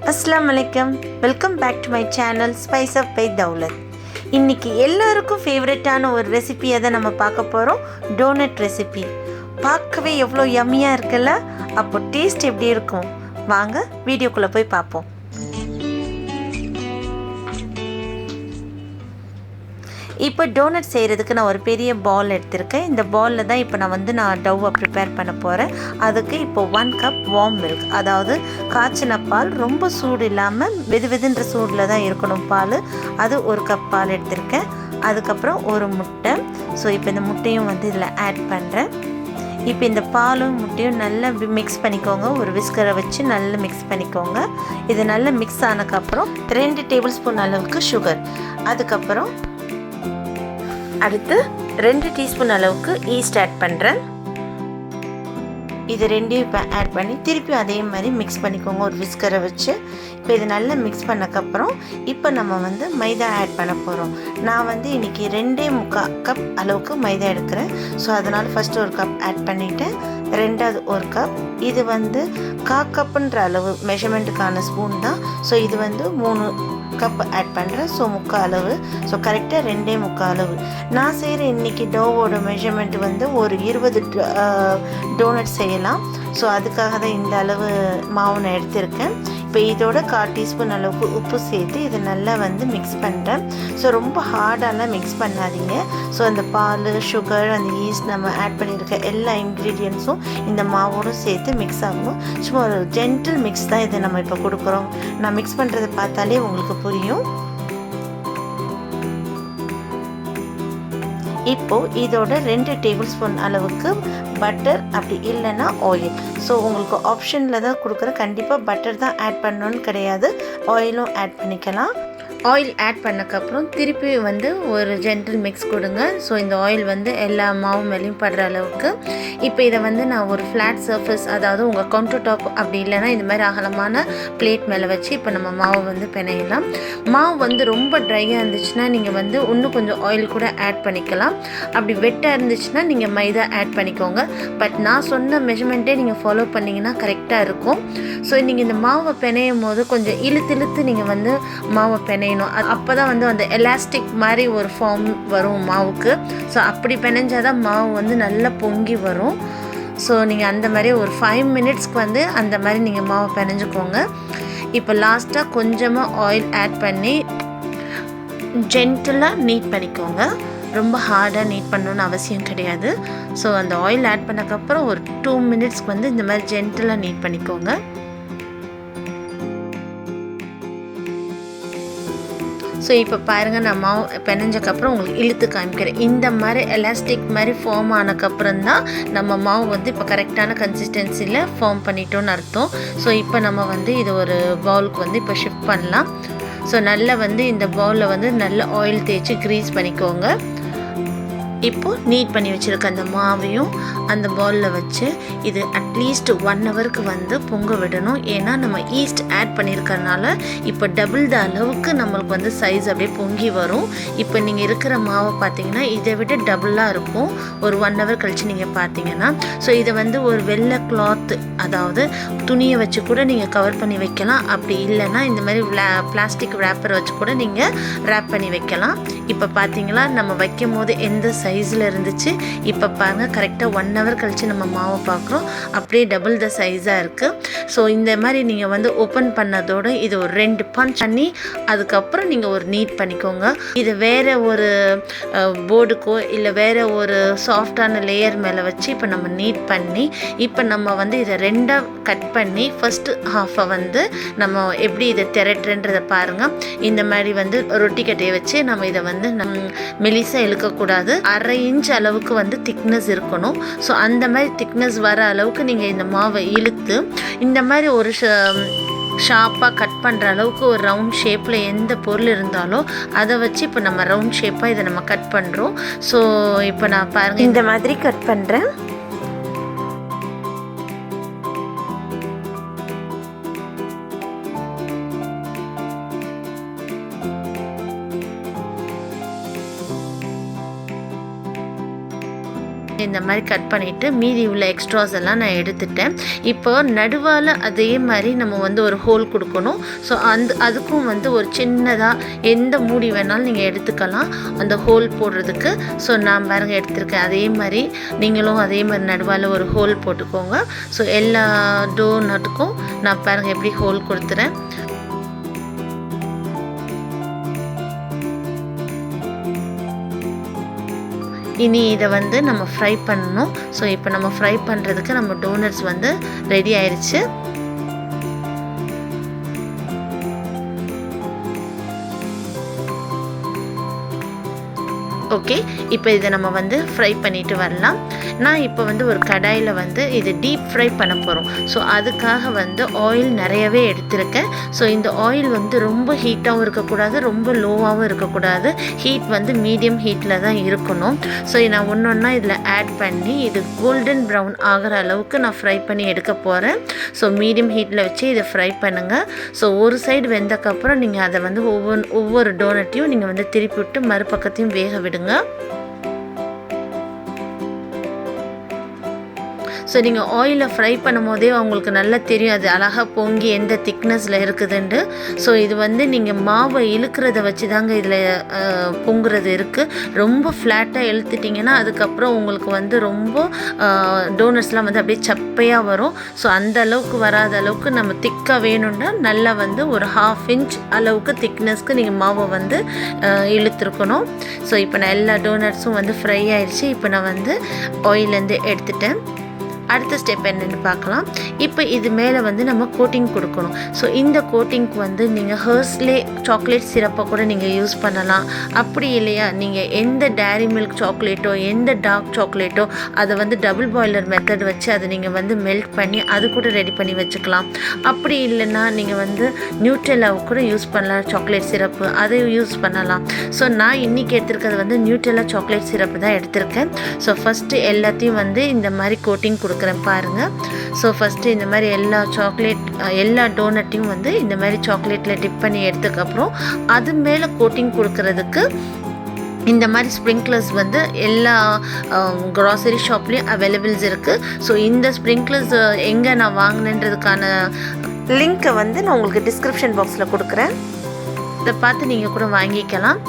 அஸ்ஸலாமு அலைக்கும். Welcome back to my channel spice of by Daulath. இன்றைக்கி எல்லாருக்கும் ஃபேவரட்டான ஒரு ரெசிபியை தான் நம்ம பார்க்க போகிறோம். Donut recipe. பார்க்கவே எவ்வளோ யம்மியாக இருக்குல்ல. அப்போ டேஸ்ட் எப்படி இருக்கும் வாங்க வீடியோக்குள்ளே போய் பார்ப்போம். இப்போ டோனட் செய்கிறதுக்கு நான் ஒரு பெரிய பால் எடுத்திருக்கேன். இந்த பாலில் தான் இப்போ நான் டவ்வை ப்ரிப்பேர் பண்ண போகிறேன். அதுக்கு இப்போ 1 கப் வார்ம் மில்க், அதாவது காய்ச்சின பால், ரொம்ப சூடு இல்லாமல் வெதுன்ற சூடில் தான் இருக்கணும் பால். அது 1 கப் பால் எடுத்திருக்கேன். அதுக்கப்புறம் ஒரு முட்டை. ஸோ இப்போ இந்த முட்டையும் இதில் ஆட் பண்ணுறேன். இப்போ இந்த பாலும் முட்டையும் நல்லா மிக்ஸ் பண்ணிக்கோங்க. ஒரு விஸ்கரை வச்சு நல்லா மிக்ஸ் பண்ணிக்கோங்க. இது நல்லா மிக்ஸ் ஆனதுக்கப்புறம் 2 டேபிள் ஸ்பூன் அளவுக்கு சுகர், அதுக்கப்புறம் அடுத்து 2 டீஸ்பூன் அளவுக்கு ஈஸ்ட் ஆட் பண்ணுறேன். இது ரெண்டையும் இப்போ ஆட் பண்ணி திருப்பி அதே மாதிரி மிக்ஸ் பண்ணிக்கோங்க ஒரு விஸ்கரை வச்சு. இப்போ இது நல்லா மிக்ஸ் பண்ணக்கப்புறம் இப்போ நம்ம மைதா ஆட் பண்ண போகிறோம். நான் இன்றைக்கி 2.25 கப் அளவுக்கு மைதா எடுக்கிறேன். ஸோ அதனால் ஃபஸ்ட்டு 1 கப் ஆட் பண்ணிவிட்டேன். ரெண்டாவது 1 கப். இது 1/4 கப்புன்ற அளவு மெஷர்மெண்ட்டுக்கான ஸ்பூன் தான். ஸோ இது 3 கப் ஆட் பண்ணுறேன். ஸோ 3/4 அளவு. ஸோ கரெக்டாக 2.25 அளவு. நான் செய்கிற இன்றைக்கி டோவோட மெஷர்மெண்ட் ஒரு 20 டோனட் செய்யலாம். ஸோ அதுக்காக தான் இந்த அளவு மாவு நான் எடுத்திருக்கேன். இப்போ இதோட 1/4 டீஸ்பூன் அளவுக்கு உப்பு சேர்த்து இதை நல்லா மிக்ஸ் பண்ணுறேன். ஸோ ரொம்ப ஹார்டாலாம் மிக்ஸ் பண்ணாதீங்க. ஸோ அந்த பால், சுகர், அந்த ஈஸ்ட் நம்ம ஆட் பண்ணியிருக்க எல்லா இன்க்ரீடியன்ஸும் இந்த மாவோடு சேர்த்து மிக்ஸ் ஆகணும். சும்மா ஒரு ஜென்டில் மிக்ஸ் தான் இதை நம்ம இப்போ கொடுக்குறோம். நான் மிக்ஸ் பண்ணுறதை பார்த்தாலே உங்களுக்கு புரியும். இப்போது இதோட 2 டேபிள் ஸ்பூன் அளவுக்கு பட்டர், அப்படி இல்லைன்னா ஆயில். ஸோ உங்களுக்கு ஆப்ஷனில் தான் கொடுக்குறேன். கண்டிப்பாக பட்டர் தான் ஆட் பண்ணணுன்னு கிடையாது, ஆயிலும் ஆட் பண்ணிக்கலாம். ஆயில் ஆட் பண்ணக்கப்புறம் திருப்பி ஒரு ஜென்டில் மிக்ஸ் கொடுங்க. ஸோ இந்த ஆயில் எல்லா மாவு மேலேயும் படுற அளவுக்கு. இப்போ இதை நான் ஒரு ஃப்ளாட் சர்ஃபேஸ், அதாவது உங்கள் கவுண்டர் டாப் அப்படி இல்லைன்னா இந்த மாதிரி அகலமான பிளேட் மேலே வச்சு இப்போ நம்ம மாவு பிணையலாம். மாவு ரொம்ப ட்ரையாக இருந்துச்சுன்னா நீங்கள் இன்னும் கொஞ்சம் ஆயில் கூட ஆட் பண்ணிக்கலாம். அப்படி வெட்டாக இருந்துச்சுன்னா நீங்கள் மைதா ஆட் பண்ணிக்கோங்க. பட் நான் சொன்ன மெஷர்மெண்ட்டே நீங்கள் ஃபாலோ பண்ணிங்கன்னா கரெக்டாக இருக்கும். ஸோ நீங்கள் இந்த மாவை பிணையும் போது கொஞ்சம் இழுத்து நீங்கள் மாவை பிணையணும். அப்போ தான் அந்த எலாஸ்டிக் மாதிரி ஒரு ஃபார்ம் வரும் மாவுக்கு. ஸோ அப்படி பிணைஞ்சால் தான் மாவு நல்லா பொங்கி வரும். ஸோ நீங்கள் அந்த மாதிரி ஒரு 5 மினிட்ஸ்க்கு அந்த மாதிரி நீங்கள் மாவை பிணைஞ்சிக்கோங்க. இப்போ லாஸ்ட்டாக கொஞ்சமாக ஆயில் ஆட் பண்ணி ஜென்டிலாக நீட் பண்ணிக்கோங்க. ரொம்ப ஹார்டாக நீட் பண்ணணுன்னு அவசியம் கிடையாது. ஸோ அந்த ஆயில் ஆட் பண்ணக்கப்புறம் ஒரு 2 மினிட்ஸ்க்கு இந்த மாதிரி ஜென்டிலாக நீட் பண்ணிக்கோங்க. ஸோ இப்போ பாருங்கள், நான் மாவு பிணைஞ்சக்கப்புறம் உங்களுக்கு இழுத்து காமிக்கிறேன். இந்த மாதிரி எலாஸ்டிக் மாதிரி ஃபார்ம் ஆனக்கப்புறம் தான் நம்ம மாவு இப்போ கரெக்டான கன்சிஸ்டன்சியில் ஃபார்ம் பண்ணிட்டோன்னு அர்த்தம். ஸோ இப்போ நம்ம இதை ஒரு பவுலுக்கு இப்போ ஷிஃப்ட் பண்ணலாம். ஸோ நல்லா இந்த பவுலில் நல்லா ஆயில் தேய்ச்சி க்ரீஸ் பண்ணிக்கோங்க. இப்போது நீட் பண்ணி வச்சுருக்க அந்த மாவையும் அந்த பவுலில் வச்சு இது அட்லீஸ்ட் 1 ஹவருக்கு பொங்க விடணும். ஏன்னா நம்ம ஈஸ்ட் ஆட் பண்ணியிருக்கறனால இப்போ டபுள் த அளவுக்கு நம்மளுக்கு சைஸ் அப்படியே பொங்கி வரும். இப்போ நீங்கள் இருக்கிற மாவை பார்த்தீங்கன்னா இதை விட டபுளாக இருக்கும். ஒரு 1 ஹவர் கழித்து நீங்கள் பார்த்தீங்கன்னா. ஸோ இதை ஒரு வெள்ளை கிளாத், அதாவது துணியை வச்சு கூட நீங்கள் கவர் பண்ணி வைக்கலாம். அப்படி இல்லைன்னா இந்த மாதிரி பிளாஸ்டிக் ரேப்பரை வச்சு கூட நீங்கள் ரேப் பண்ணி வைக்கலாம். இப்போ பார்த்தீங்களா, நம்ம வைக்கும் போது எந்த சைஸில் இருந்துச்சு. இப்போ பாருங்கள், கரெக்டாக 1 ஹவர் கழித்து நம்ம மாவை பார்க்குறோம். அப்படியே டபுள் த சைஸாக இருக்குது. ஸோ இந்த மாதிரி நீங்கள் ஓப்பன் பண்ணதோடு இது ஒரு 2 பஞ்ச் பண்ணி அதுக்கப்புறம் நீங்கள் ஒரு நீட் பண்ணிக்கோங்க. இது வேறு ஒரு போர்டுக்கோ இல்லை வேறு ஒரு சாஃப்டான லேயர் மேலே வச்சு இப்போ நம்ம நீட் பண்ணி இப்போ நம்ம இதை 2ஆக கட் பண்ணி ஃபஸ்ட்டு ஹாஃபை நம்ம எப்படி இதை திரட்டுன்றதை பாருங்கள். இந்த மாதிரி ரொட்டி கட்டையை வச்சு நம்ம இதை மெலிசாக இழுக்கக்கூடாது. 1/2 இன்ச் அளவுக்கு திக்னஸ் இருக்கணும். ஸோ அந்த மாதிரி திக்னஸ் வர அளவுக்கு நீங்கள் இந்த மாவை இழுத்து இந்த மாதிரி ஒரு ஷார்ப்பாக கட் பண்ணுற அளவுக்கு ஒரு ரவுண்ட் ஷேப்பில் எந்த பொருள் இருந்தாலோ அதை வச்சு இப்போ நம்ம ரவுண்ட் ஷேப்பாக இதை நம்ம கட் பண்ணுறோம். ஸோ இப்போ நான் பாருங்கள் இந்த மாதிரி கட் பண்ணுறேன். இந்த மாதிரி கட் பண்ணிவிட்டு மீதி உள்ள எக்ஸ்ட்ராஸ் எல்லாம் நான் எடுத்துட்டேன். இப்போ நடுவால் அதே மாதிரி நம்ம வந்து ஒரு ஹோல் கொடுக்கணும். ஸோ அதுக்கும் வந்து ஒரு சின்னதாக எந்த மூடி வேணாலும் நீங்கள் எடுத்துக்கலாம் அந்த ஹோல் போடுறதுக்கு. ஸோ நான் பாருங்கள் எடுத்திருக்கேன். அதே மாதிரி நீங்களும் அதே மாதிரி நடுவால் ஒரு ஹோல் போட்டுக்கோங்க. ஸோ எல்லா டோனட்டுக்கும் நான் பாருங்கள் எப்படி ஹோல் கொடுத்துறேன். இனி இதை வந்து நம்ம ஃப்ரை பண்ணணும். ஸோ இப்போ நம்ம ஃப்ரை பண்ணுறதுக்கு நம்ம டோனட்ஸ் வந்து ரெடி ஆயிடுச்சு. ஓகே, இப்போ இதை நம்ம வந்து ஃப்ரை பண்ணிவிட்டு வரலாம். நான் இப்போ வந்து ஒரு கடாயில் வந்து இது டீப் ஃப்ரை பண்ண போகிறோம். ஸோ அதுக்காக வந்து ஆயில் நிறையவே எடுத்திருக்கேன். ஸோ இந்த ஆயில் வந்து ரொம்ப ஹீட்டாகவும் இருக்கக்கூடாது, ரொம்ப லோவாகவும் இருக்கக்கூடாது. ஹீட் வந்து மீடியம் ஹீட்டில் தான் இருக்கணும். ஸோ நான் ஒன்று ஒன்றா இதில் ஆட் பண்ணி இது கோல்டன் ப்ரௌன் ஆகிற அளவுக்கு நான் ஃப்ரை பண்ணி எடுக்க போகிறேன். ஸோ மீடியம் ஹீட்டில் வச்சு இதை ஃப்ரை பண்ணுங்கள். ஸோ ஒரு சைடு வெந்தக்கப்புறம் நீங்கள் அதை வந்து ஒவ்வொரு டோனட்டையும் நீங்கள் வந்து திருப்பி விட்டு மறுபக்கத்தையும் வேக விடுங்க. ஸோ நீங்கள் ஆயிலில் ஃப்ரை பண்ணும் போதே அவங்களுக்கு நல்லா தெரியும் அது அழகாக பொங்கி எந்த திக்னஸில் இருக்குதுன்ட்டு. ஸோ இது வந்து நீங்கள் மாவை இழுக்கிறத வச்சு தாங்க இதில் பொங்குறது இருக்குது. ரொம்ப ஃப்ளாட்டாக இழுத்துட்டிங்கன்னா அதுக்கப்புறம் உங்களுக்கு வந்து ரொம்ப டோனட்ஸ்லாம் வந்து அப்படியே சப்பையாக வரும். ஸோ அந்த அளவுக்கு வராத அளவுக்கு நம்ம திக்காக வேணும்னா நல்லா வந்து ஒரு 1/2 இன்ச் அளவுக்கு திக்னஸ்க்கு நீங்கள் மாவை வந்து இழுத்துருக்கணும். ஸோ இப்போ நான் எல்லா டோனட்ஸும் வந்து ஃப்ரை ஆயிடுச்சு. இப்போ நான் வந்து ஆயிலேருந்து எடுத்துட்டேன். அடுத்த ஸ்டெப் என்னென்னு பார்க்கலாம். இப்போ இது மேலே வந்து நம்ம கோட்டிங் கொடுக்கணும். ஸோ இந்த கோட்டிங்க்கு வந்து நீங்கள் ஹர்ஸ்லே சாக்லேட் சிரப்பை கூட நீங்கள் யூஸ் பண்ணலாம். அப்படி இல்லையா நீங்கள் எந்த டேரி மில்க் சாக்லேட்டோ எந்த டார்க் சாக்லேட்டோ அதை வந்து டபுள் பாய்லர் மெத்தட் வச்சு அதை நீங்கள் வந்து மெல்ட் பண்ணி அது கூட ரெடி பண்ணி வச்சுக்கலாம். அப்படி இல்லைன்னா நீங்கள் வந்து நியூட்ரெல்லாவை கூட யூஸ் பண்ணலாம். சாக்லேட் சிரப்பு அதை யூஸ் பண்ணலாம். ஸோ நான் இன்றைக்கி எடுத்திருக்கிறது வந்து நியூட்ரெல்லா சாக்லேட் சிரப்பு தான் எடுத்திருக்கேன். ஸோ ஃபஸ்ட்டு எல்லாத்தையும் வந்து இந்த மாதிரி கோட்டிங் கொடுக்குறேன் பாருங்கள். ஸோ ஃபஸ்ட்டு இந்த மாதிரி எல்லா டோனட்டையும் வந்து இந்த மாதிரி சாக்லேட்டில் டிப் பண்ணி எடுத்ததுக்கப்புறம் அது மேலே கோட்டிங் கொடுக்கறதுக்கு இந்த மாதிரி ஸ்ப்ரிங்க்லர்ஸ் வந்து எல்லா க்ராசரி ஷாப்லேயும் அவைலபிள்ஸ் இருக்குது. ஸோ இந்த ஸ்ப்ரிங்க்லர்ஸ் எங்கே நான் வாங்கினேன்றதுக்கான லிங்க்கை வந்து நான் உங்களுக்கு டிஸ்கிரிப்ஷன் பாக்ஸில் கொடுக்குறேன். இதை பார்த்து நீங்கள் கூட வாங்கிக்கலாம்.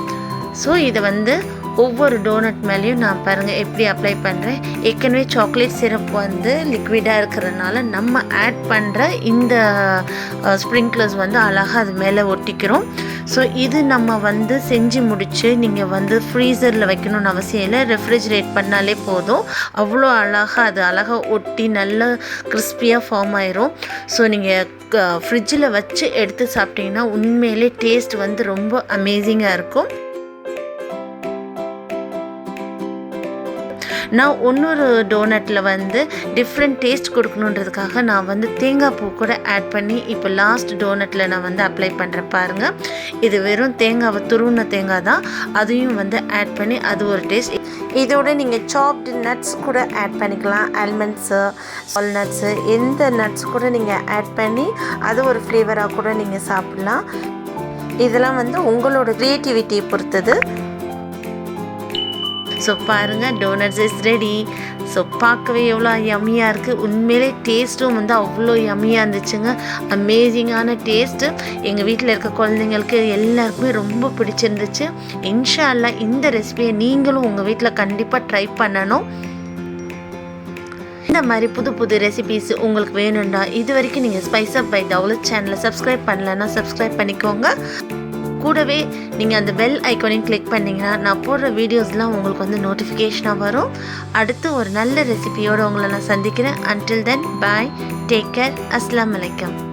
ஸோ இதை வந்து ஒவ்வொரு டோனட் மேலேயும் நான் பாருங்கள் எப்படி அப்ளை பண்ணுறேன். ஏற்கனவே சாக்லேட் சிரப் வந்து லிக்விடாக இருக்கிறதுனால நம்ம ஆட் பண்ணுற இந்த ஸ்ப்ரிங்க்லர்ஸ் வந்து அழகாக அது மேலே ஒட்டிக்கிறோம். ஸோ இது நம்ம வந்து செஞ்சு முடித்து நீங்கள் வந்து ஃப்ரீசரில் வைக்கணும்னு அவசியம் இல்லை. ரெஃப்ரிஜரேட் பண்ணாலே போதும். அவ்வளோ அழகாக ஒட்டி நல்லா கிறிஸ்பியாக ஃபார்ம் ஆயிரும். ஸோ நீங்கள் ஃப்ரிட்ஜில் வச்சு எடுத்து சாப்பிட்டிங்கன்னா உண்மையிலே டேஸ்ட் வந்து ரொம்ப அமேசிங்காக இருக்கும். நான் இன்னொரு டோனட்டில் வந்து டிஃப்ரெண்ட் டேஸ்ட் கொடுக்கணுன்றதுக்காக நான் வந்து தேங்காய் பூ கூட ஆட் பண்ணி இப்போ லாஸ்ட் டோனட்டில் நான் வந்து அப்ளை பண்ணுறேன் பாருங்கள். இது வெறும் தேங்காவை துருவின தேங்காய் தான். அதையும் வந்து ஆட் பண்ணி அது ஒரு டேஸ்ட். இதோட நீங்கள் சாப்டு நட்ஸ் கூட ஆட் பண்ணிக்கலாம். ஆல்மண்ட்ஸு, வால்நட்ஸு, எந்த நட்ஸ் கூட நீங்கள் ஆட் பண்ணி அது ஒரு ஃப்ளேவராக கூட நீங்கள் சாப்பிட்லாம். இதெல்லாம் வந்து உங்களோட க்ரியேட்டிவிட்டியை பொறுத்தது. ஸோ பாருங்கள், டோனட்ஸ் இஸ் ரெடி. ஸோ பார்க்கவே எவ்வளோ யம்மியாக இருக்குது. உண்மையிலே டேஸ்ட்டும் வந்து அவ்வளோ யம்மியாக இருந்துச்சுங்க. அமேசிங்கான டேஸ்ட்டு. எங்கள் வீட்டில் இருக்க குழந்தைங்களுக்கு எல்லாருக்குமே ரொம்ப பிடிச்சிருந்துச்சு. இன்ஷா அல்லாஹ் இந்த ரெசிபியை நீங்களும் உங்கள் வீட்டில் கண்டிப்பாக ட்ரை பண்ணணும். இந்த மாதிரி புது ரெசிபீஸ் உங்களுக்கு வேணும்னா இது வரைக்கும் நீங்கள் ஸ்பைஸ் அப் பை தௌலத் சேனலை சப்ஸ்கிரைப் பண்ணலைன்னா சப்ஸ்கிரைப் பண்ணிக்கோங்க. கூடவே நீங்கள் அந்த பெல் ஐக்கானையும் கிளிக் பண்ணிங்கன்னா நான் போடுற வீடியோஸ்லாம் உங்களுக்கு வந்து நோட்டிஃபிகேஷனாக வரும். அடுத்து ஒரு நல்ல ரெசிபியோடு உங்களை நான் சந்திக்கிறேன். Until then, bye, take care, Assalamu alaikum.